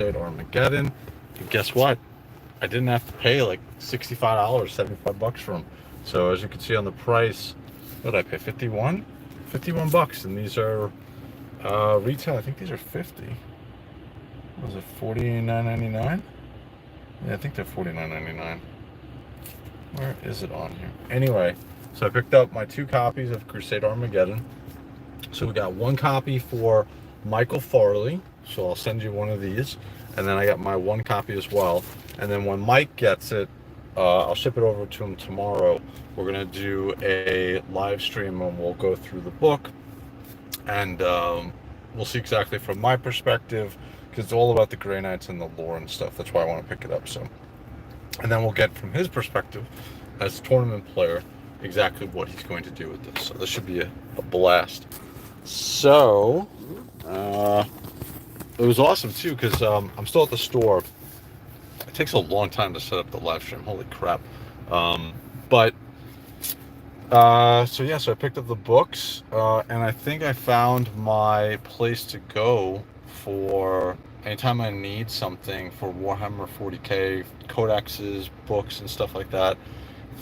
Armageddon. And guess what? I didn't have to pay like $65, $75 for them. So as you can see on the price, what did I pay? 51? 51 bucks. And these are retail. I think these are 50. Was it $49.99? Yeah, I think they're $49.99. Where is it on here? Anyway, so I picked up my 2 copies of Crusade Armageddon. So we got 1 copy for Michael Farley. So I'll send you one of these. And then I got my 1 copy as well. And then when Mike gets it, I'll ship it over to him tomorrow. We're going to do a live stream and we'll go through the book. And we'll see exactly from my perspective, because it's all about the Grey Knights and the lore and stuff. That's why I want to pick it up. So, and then we'll get from his perspective as a tournament player exactly what he's going to do with this. So this should be a blast. So it was awesome too, because I'm still at the store. It takes a long time to set up the live stream. Holy crap. So yeah, so I picked up the books, and I think I found my place to go for anytime I need something for Warhammer 40k, codexes, books, and stuff like that.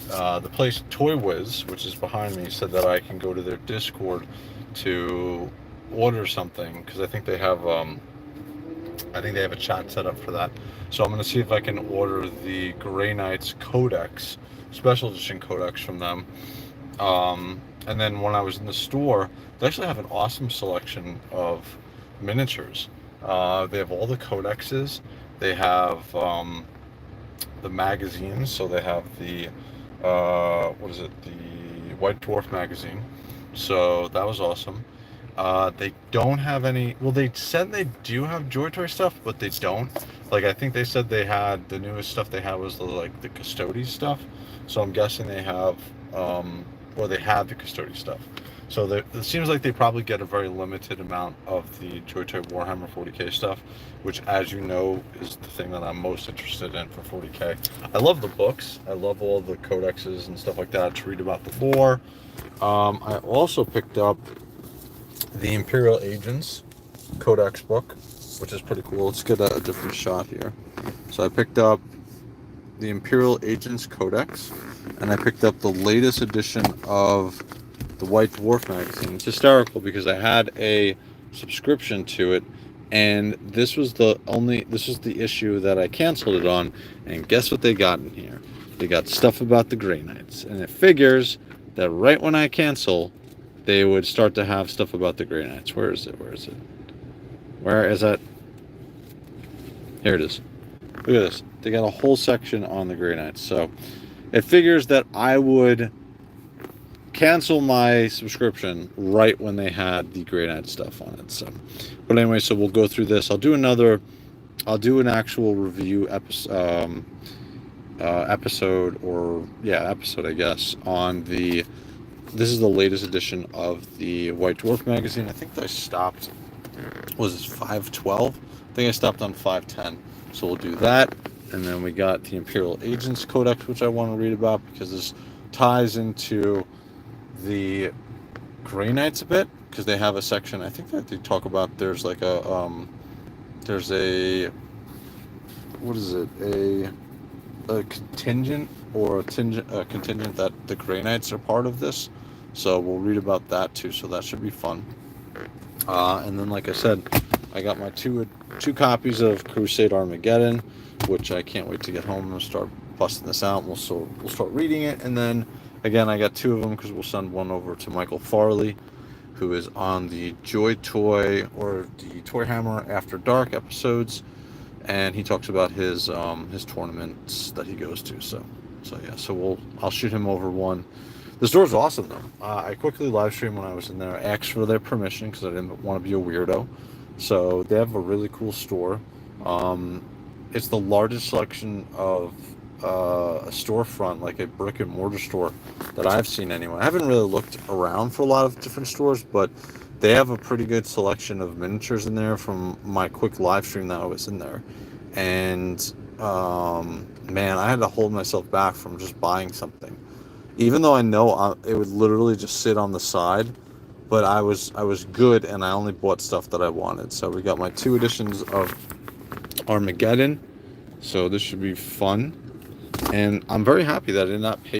The place Toy Wiz, which is behind me, said that I can go to their Discord to order something, because I think they have a chat set up for that. So I'm going to see if I can order the Grey Knights Codex, special edition Codex from them. And then when I was in the store, they actually have an awesome selection of miniatures. They have all the codexes. They have the magazines. So they have the the White Dwarf magazine. So that was awesome. They don't have any. Well, they said they do have Joy Toy stuff, but they don't. Like, I think they said they had the newest stuff they had was the Custodes stuff. So I'm guessing they have, or they have the Custodes stuff. So it seems like they probably get a very limited amount of the Joy Toy Warhammer 40k stuff, which, as you know, is the thing that I'm most interested in for 40k. I love the books. I love all the codexes and stuff like that to read about the lore. I also picked up the Imperial Agents Codex book, which is pretty cool. Let's get a different shot here. So I picked up the Imperial Agents Codex, and I picked up the latest edition of the White Dwarf magazine. It's hysterical because I had a subscription to it, and this was the issue that I canceled it on, and guess what they got in here? They got stuff about the Grey Knights, and it figures that right when I cancel, they would start to have stuff about the Grey Knights. Where is it? Where is that? Here it is. Look at this. They got a whole section on the Grey Knights. So it figures that I would cancel my subscription right when they had the Grey Knight stuff on it. So, but anyway, so we'll go through this. I'll do an actual review episode, I guess, on the. This is the latest edition of the White Dwarf magazine. I think I stopped, was it 512? I think I stopped on 510. So we'll do that. And then we got the Imperial Agents Codex, which I want to read about because this ties into the Grey Knights a bit, because they have a section, I think, that they talk about. There's like a, a contingent or a contingent that the Grey Knights are part of this. So we'll read about that too. So that should be fun. And then, like I said, I got my two copies of Crusade Armageddon, which I can't wait to get home and start busting this out. We'll start reading it, and then again, I got 2 of them because we'll send one over to Michael Farley, who is on the Joy Toy or the Toy Hammer After Dark episodes, and he talks about his tournaments that he goes to. So yeah, I'll shoot him over one. The store's awesome though. I quickly live streamed when I was in there. I asked for their permission because I didn't want to be a weirdo. So they have a really cool store. It's the largest selection of a storefront, like a brick and mortar store, that I've seen anyway. I haven't really looked around for a lot of different stores, but they have a pretty good selection of miniatures in there from my quick live stream that I was in there. And man, I had to hold myself back from just buying something, even though I know it would literally just sit on the side. But I was good, and I only bought stuff that I wanted. So we got my 2 editions of Armageddon. So this should be fun. And I'm very happy that I did not pay